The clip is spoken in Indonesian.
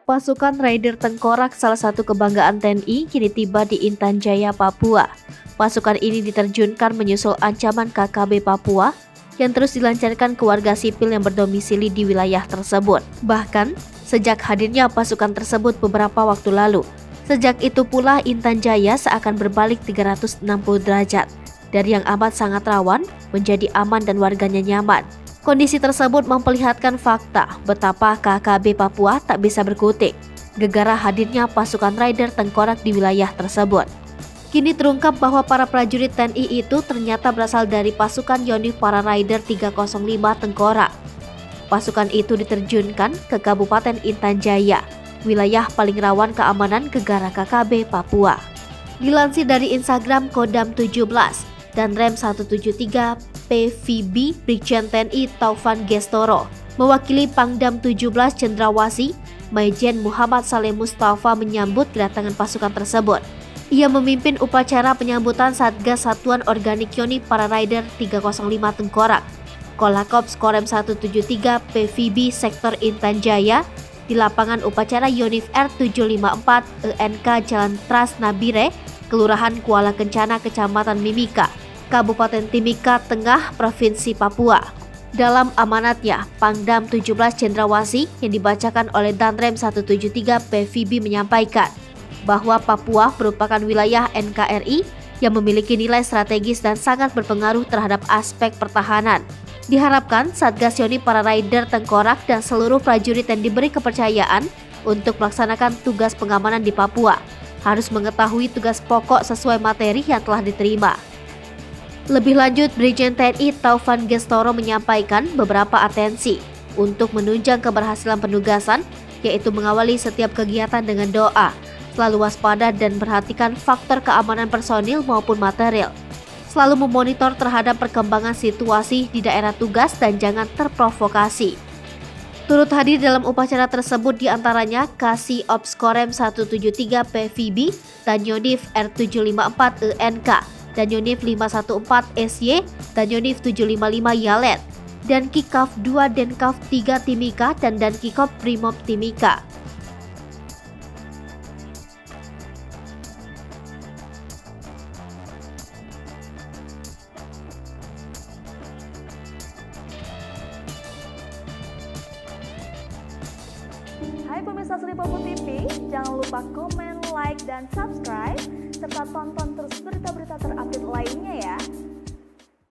Pasukan Raider Tengkorak, salah satu kebanggaan TNI, kini tiba di Intan Jaya, Papua. Pasukan ini diterjunkan menyusul ancaman KKB Papua yang terus dilancarkan ke warga sipil yang berdomisili di wilayah tersebut. Bahkan, sejak hadirnya pasukan tersebut beberapa waktu lalu, sejak itu pula Intan Jaya seakan berbalik 360 derajat. Dari yang amat sangat rawan, menjadi aman dan warganya nyaman. Kondisi tersebut memperlihatkan fakta betapa KKB Papua tak bisa berkutik gegara hadirnya pasukan Raider Tengkorak di wilayah tersebut. Kini terungkap bahwa para prajurit TNI itu ternyata berasal dari pasukan Yonif Para Raider 305 Tengkorak. Pasukan itu diterjunkan ke Kabupaten Intan Jaya, wilayah paling rawan keamanan gegara KKB Papua. Dilansir dari Instagram Kodam 17 dan Rem 173 PVB, Brigjen TNI Taufan Gestoro mewakili Pangdam 17 Cendrawasih, Majen Muhammad Saleh Mustafa menyambut kedatangan pasukan tersebut. Ia memimpin upacara penyambutan Satgas Satuan Organik Yonif Para Raider 305 Tengkorak, Kolakops Korem 173 PVB Sektor Intan Jaya di lapangan upacara Yonif R754 ENK Jalan Tras Nabire, Kelurahan Kuala Kencana, Kecamatan Mimika, Kabupaten Timika Tengah, Provinsi Papua. Dalam amanatnya, Pangdam 17 Cendrawasih yang dibacakan oleh Danrem 173 PVB menyampaikan bahwa Papua merupakan wilayah NKRI yang memiliki nilai strategis dan sangat berpengaruh terhadap aspek pertahanan. Diharapkan Satgas Yonif Para Raider Tengkorak dan seluruh prajurit yang diberi kepercayaan untuk melaksanakan tugas pengamanan di Papua harus mengetahui tugas pokok sesuai materi yang telah diterima. Lebih lanjut, Brigjen TNI Taufan Gestoro menyampaikan beberapa atensi untuk menunjang keberhasilan penugasan, yaitu mengawali setiap kegiatan dengan doa, selalu waspada dan perhatikan faktor keamanan personil maupun material, selalu memonitor terhadap perkembangan situasi di daerah tugas dan jangan terprovokasi. Turut hadir dalam upacara tersebut diantaranya Kasih Ops Korem 173 PVB dan Yonif R754 ENK, dan Yonif 514 SY, dan Yonif 755 Yalet, dan Kikaf 2 Denkaf 3 Timika, dan Kikop Primob Timika. Hai pemirsa Sri Popo TV, jangan lupa komen, like, dan subscribe, serta tonton terus berita-berita terupdate lainnya ya.